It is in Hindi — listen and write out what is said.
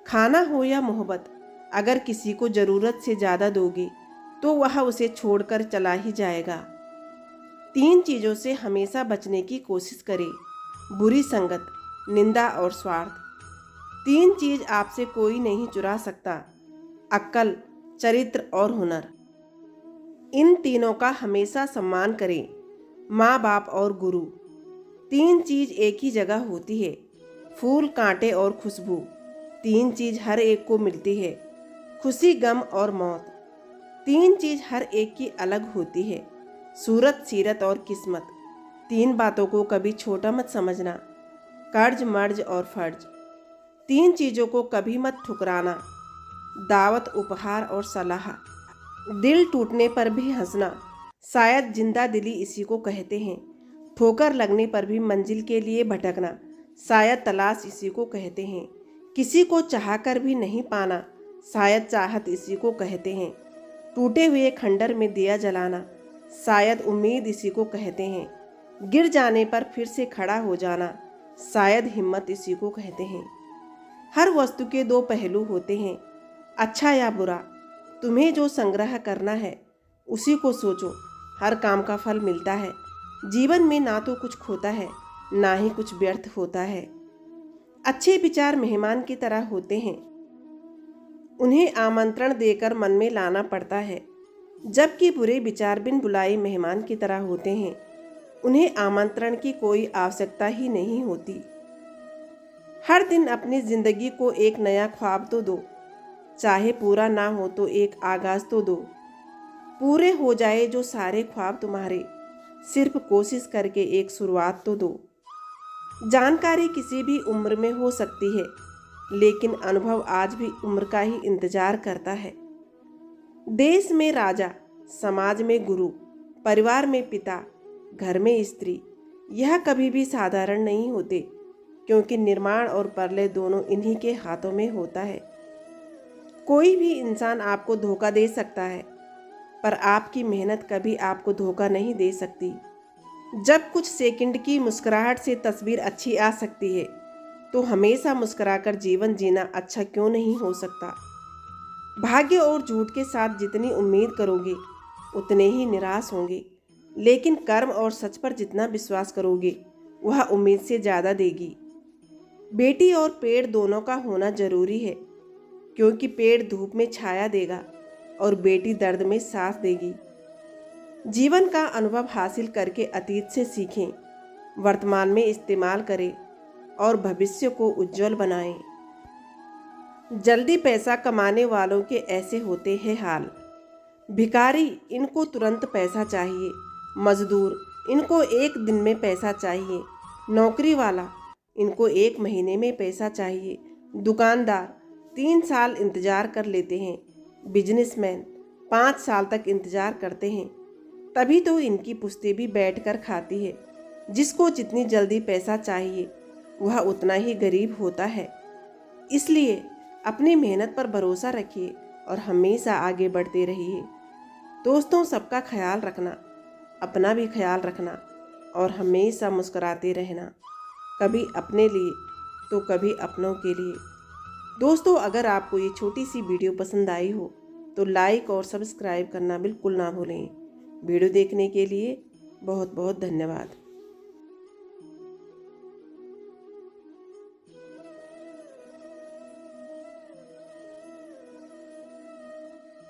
खाना हो या मोहब्बत, अगर किसी को ज़रूरत से ज़्यादा दोगे तो वह उसे छोड़कर चला ही जाएगा। 3 चीज़ों से हमेशा बचने की कोशिश करें: बुरी संगत, निंदा और स्वार्थ। 3 चीज़ आपसे कोई नहीं चुरा सकता: अक्ल, चरित्र और हुनर। इन तीनों का हमेशा सम्मान करें: माँ बाप और गुरु। 3 चीज़ एक ही जगह होती है: फूल, कांटे और खुशबू। 3 चीज़ हर एक को मिलती है: खुशी, गम और मौत। 3 चीज़ हर एक की अलग होती है: सूरत, सीरत और किस्मत। 3 बातों को कभी छोटा मत समझना: कर्ज, मर्ज और फर्ज। 3 चीज़ों को कभी मत ठुकराना: दावत, उपहार और सलाह। दिल टूटने पर भी हंसना, शायद जिंदा दिली इसी को कहते हैं। ठोकर लगने पर भी मंजिल के लिए भटकना, शायद तलाश इसी को कहते हैं। किसी को चाहकर भी नहीं पाना, शायद चाहत इसी को कहते हैं। टूटे हुए खंडर में दिया जलाना, शायद उम्मीद इसी को कहते हैं। गिर जाने पर फिर से खड़ा हो जाना, शायद हिम्मत इसी को कहते हैं। हर वस्तु के 2 पहलू होते हैं, अच्छा या बुरा। तुम्हें जो संग्रह करना है उसी को सोचो, हर काम का फल मिलता है। जीवन में ना तो कुछ खोता है, ना ही कुछ व्यर्थ होता है। अच्छे विचार मेहमान की तरह होते हैं, उन्हें आमंत्रण देकर मन में लाना पड़ता है, जबकि बुरे विचार बिन बुलाए मेहमान की तरह होते हैं, उन्हें आमंत्रण की कोई आवश्यकता ही नहीं होती। हर दिन अपनी जिंदगी को एक नया ख्वाब तो दो, चाहे पूरा ना हो तो एक आगाज तो दो। पूरे हो जाए जो सारे ख्वाब तुम्हारे, सिर्फ कोशिश करके एक शुरुआत तो दो। जानकारी किसी भी उम्र में हो सकती है, लेकिन अनुभव आज भी उम्र का ही इंतजार करता है। देश में राजा, समाज में गुरु, परिवार में पिता, घर में स्त्री, यह कभी भी साधारण नहीं होते, क्योंकि निर्माण और प्रलय दोनों इन्हीं के हाथों में होता है। कोई भी इंसान आपको धोखा दे सकता है, पर आपकी मेहनत कभी आपको धोखा नहीं दे सकती। जब कुछ सेकंड की मुस्कुराहट से तस्वीर अच्छी आ सकती है, तो हमेशा मुस्कुराकर जीवन जीना अच्छा क्यों नहीं हो सकता। भाग्य और झूठ के साथ जितनी उम्मीद करोगे उतने ही निराश होंगे, लेकिन कर्म और सच पर जितना विश्वास करोगे वह उम्मीद से ज़्यादा देगी। बेटी और पेड़ दोनों का होना जरूरी है, क्योंकि पेड़ धूप में छाया देगा और बेटी दर्द में सांस देगी। जीवन का अनुभव हासिल करके अतीत से सीखें, वर्तमान में इस्तेमाल करें और भविष्य को उज्जवल बनाएं। जल्दी पैसा कमाने वालों के ऐसे होते हैं हाल: भिखारी, इनको तुरंत पैसा चाहिए। मजदूर, इनको 1 दिन में पैसा चाहिए। नौकरी वाला, इनको 1 महीने में पैसा चाहिए। दुकानदार 3 साल इंतजार कर लेते हैं। बिजनेसमैन 5 साल तक इंतजार करते हैं। तभी तो इनकी पुश्ते भी बैठकर खाती है। जिसको जितनी जल्दी पैसा चाहिए वह उतना ही गरीब होता है। इसलिए अपनी मेहनत पर भरोसा रखिए और हमेशा आगे बढ़ते रहिए। दोस्तों, सबका ख्याल रखना, अपना भी ख्याल रखना और हमेशा मुस्कुराते रहना, कभी अपने लिए तो कभी अपनों के लिए। दोस्तों, अगर आपको ये छोटी सी वीडियो पसंद आई हो तो लाइक और सब्सक्राइब करना बिल्कुल ना भूलें। वीडियो देखने के लिए बहुत बहुत धन्यवाद।